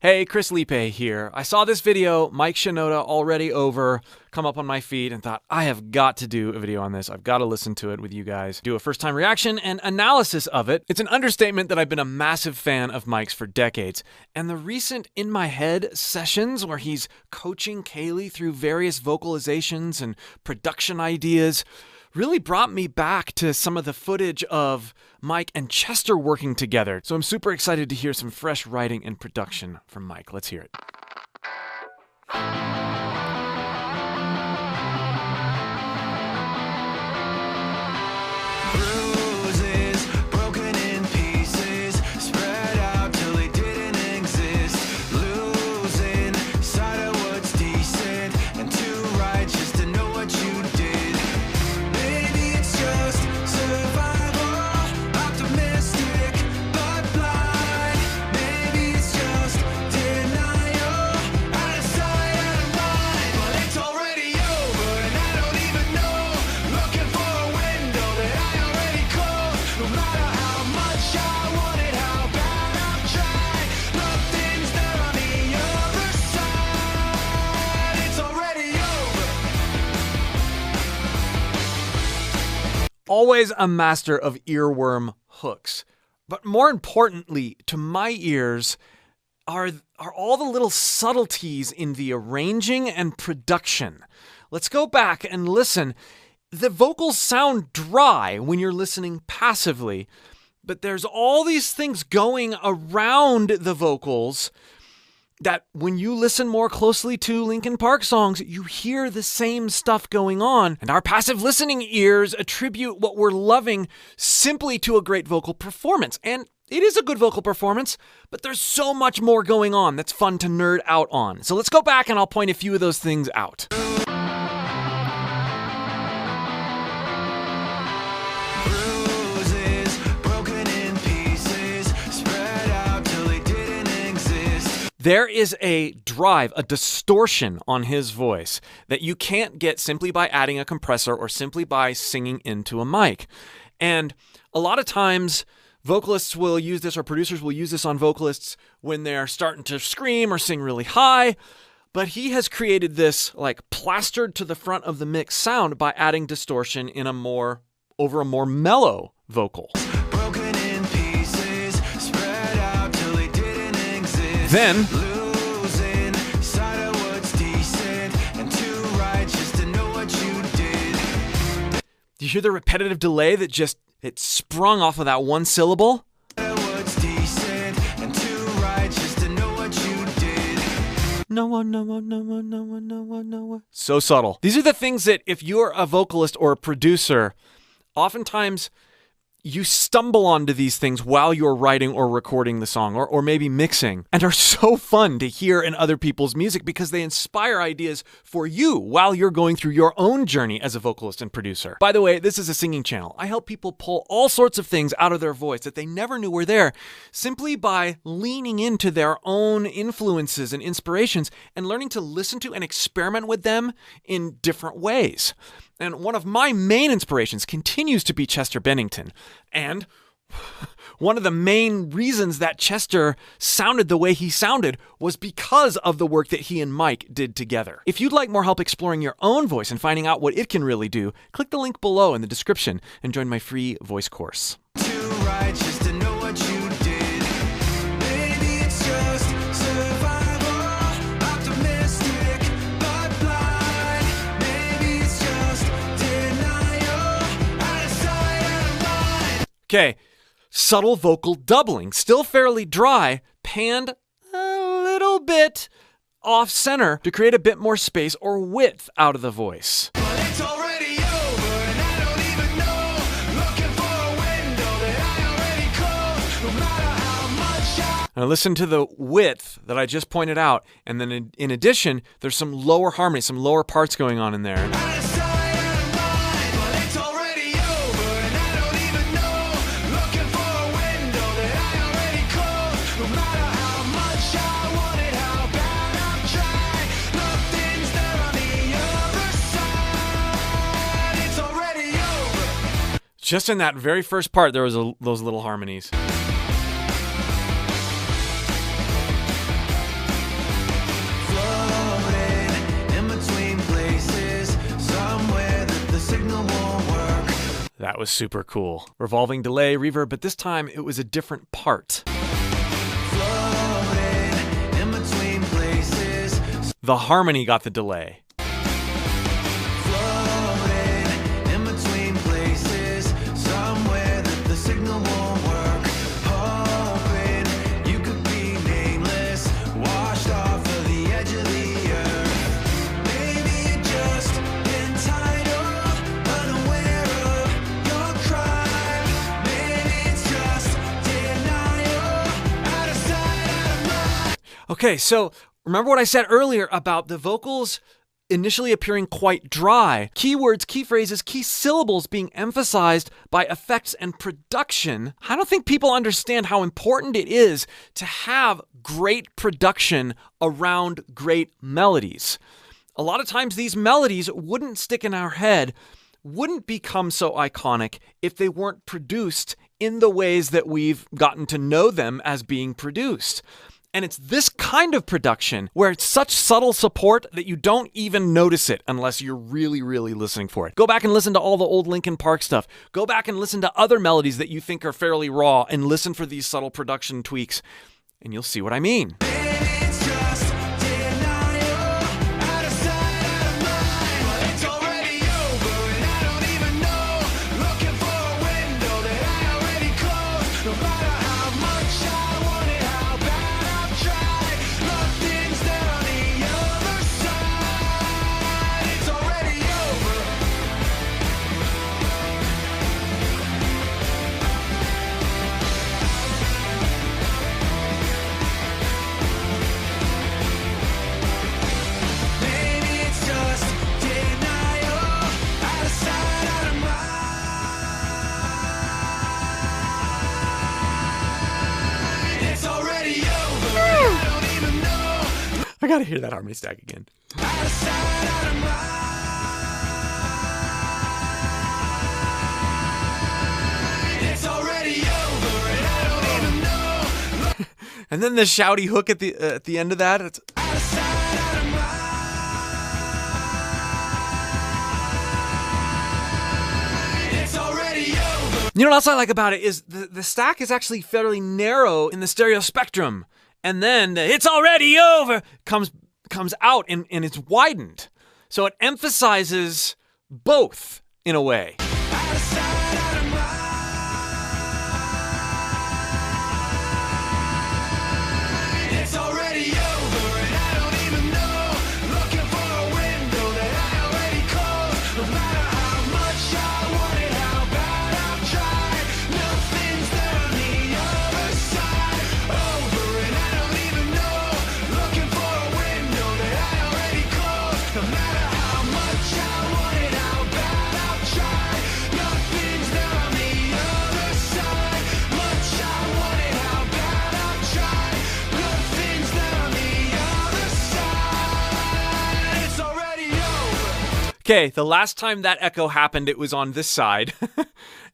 Hey, Chris Liepe here. I saw this video, Mike Shinoda, already over, come up on my feed and thought, I have got to do a video on this. I've got to listen to it with you guys. Do a first-time reaction and analysis of it. It's an understatement that I've been a massive fan of Mike's for decades. And the recent In My Head sessions where he's coaching Kaylee through various vocalizations and production ideas really brought me back to some of the footage of Mike and Chester working together. So I'm super excited to hear some fresh writing and production from Mike. Let's hear it. Bruises, broken in pieces, spread out till they didn't exist. Losing sight of what's decent and too righteous to know what you did. Maybe it's just survival, optimistic but blind. Maybe it's just denial, out of sight, out of mind. But it's already over and I don't even know. Looking for a window that I already closed. No matter how much I want it, how bad I've tried, nothing's there on the other side. It's already over. Always a master of earworm hooks. But more importantly, to my ears, are all the little subtleties in the arranging and production. Let's go back and listen. The vocals sound dry when you're listening passively, but there's all these things going around the vocals that when you listen more closely to Linkin Park songs, you hear the same stuff going on. And our passive listening ears attribute what we're loving simply to a great vocal performance. And it is a good vocal performance, but there's so much more going on that's fun to nerd out on. So let's go back and I'll point a few of those things out. Bruises, broken in pieces, spread out till they didn't exist. There is a drive, a distortion on his voice that you can't get simply by adding a compressor or simply by singing into a mic. And a lot of times, vocalists will use this, or producers will use this on vocalists when they're starting to scream or sing really high. But he has created this like plastered to the front of the mix sound by adding distortion in over a more mellow vocal. Broken in pieces, spread out till they didn't exist. Then Losing sight of what's decent and too righteous to know what you did. you hear the repetitive delay that it sprung off of that one syllable. What's decent and too righteous to know what you did. No one. So subtle. These are the things that if you're a vocalist or a producer, oftentimes you stumble onto these things while you're writing or recording the song or maybe mixing, and are so fun to hear in other people's music because they inspire ideas for you while you're going through your own journey as a vocalist and producer. By the way, this is a singing channel. I help people pull all sorts of things out of their voice that they never knew were there simply by leaning into their own influences and inspirations and learning to listen to and experiment with them in different ways. And one of my main inspirations continues to be Chester Bennington. And one of the main reasons that Chester sounded the way he sounded was because of the work that he and Mike did together. If you'd like more help exploring your own voice and finding out what it can really do, click the link below in the description and join my free voice course. Too righteous to know what you did. Maybe it's just survival, optimistic but blind. Maybe it's just denial, out of sight, out of mind. Okay, subtle vocal doubling, still fairly dry, panned a little bit off center to create a bit more space or width out of the voice. But it's already over and I don't even know. Looking for a window that I already closed. No matter how much Now listen to the width that I just pointed out, and then in addition, there's some lower harmony, some lower parts going on in there. out of sight, out of mind. But it's already over and I don't even know. Looking for a window that I already closed. No matter how much I want it, how bad I've tried, nothing's there on the other side. It's already over. Just in that very first part, there was those little harmonies. That was super cool. Revolving delay, reverb, but this time it was a different part. Floating in between places. The harmony got the delay. Floating in between places. Somewhere that the signal won't work. Hoping you could be nameless. Washed off of the edge of the earth. Maybe you're just entitled. Unaware of your crime. Maybe it's just denial. Out of sight, out of mind. Okay, so remember what I said earlier about the vocals initially appearing quite dry. Keywords, key phrases, key syllables being emphasized by effects and production. I don't think people understand how important it is to have great production around great melodies. A lot of times these melodies wouldn't stick in our head, wouldn't become so iconic if they weren't produced in the ways that we've gotten to know them as being produced. And it's this kind of production where it's such subtle support that you don't even notice it unless you're really, really listening for it. Go back and listen to all the old Linkin Park stuff. Go back and listen to other melodies that you think are fairly raw and listen for these subtle production tweaks, and you'll see what I mean. It's just denial. Out of sight, out of mind. It's already over and I don't even know. Looking for a window that I already closed. No matter how much I want it, how bad I've tried. Nothing's there on the other side. It's already over. Maybe it's just denial. Out of sight, out of mind. It's already over. I don't even know. I gotta hear that harmony stack again. Out of sight, out of mind. It's already over, and I don't even know. And then the shouty hook at the end of that. It's, Out of sight, out of mind. It's already over. you know what else I like about it is the stack is actually fairly narrow in the stereo spectrum. And then the "it's already over" comes out and it's widened. So it emphasizes both in a way. Out of sight, out of mind. It's already over, and I don't even know. Looking for a window that I already closed. No matter how much I want it, how bad I've tried. Nothing's there on the other side. Over, and I don't even know. Looking for a window that I already closed. No matter how much I want it, how bad I've tried. Nothing's there on the other side. Much I want it, how bad I've tried. Nothing's there on the other side. It's already over. Okay, the last time that echo happened, it was on this side.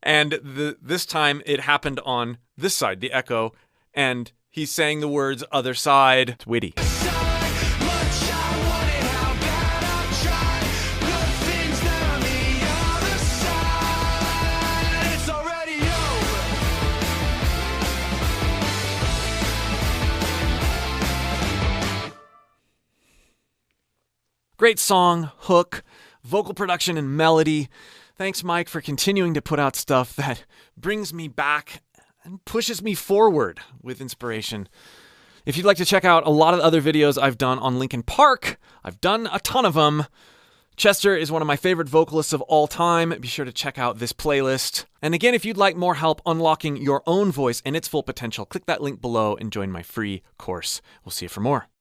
And this time it happened on this side, the echo. And he's saying the words "other side." It's witty. Much I want it, how bad I've tried. Nothing's there on the other side. It's already over. Great song, hook, vocal production, and melody. Thanks, Mike, for continuing to put out stuff that brings me back and pushes me forward with inspiration. If you'd like to check out a lot of the other videos I've done on Linkin Park, I've done a ton of them. Chester is one of my favorite vocalists of all time. Be sure to check out this playlist. And again, if you'd like more help unlocking your own voice and its full potential, click that link below and join my free course. We'll see you for more.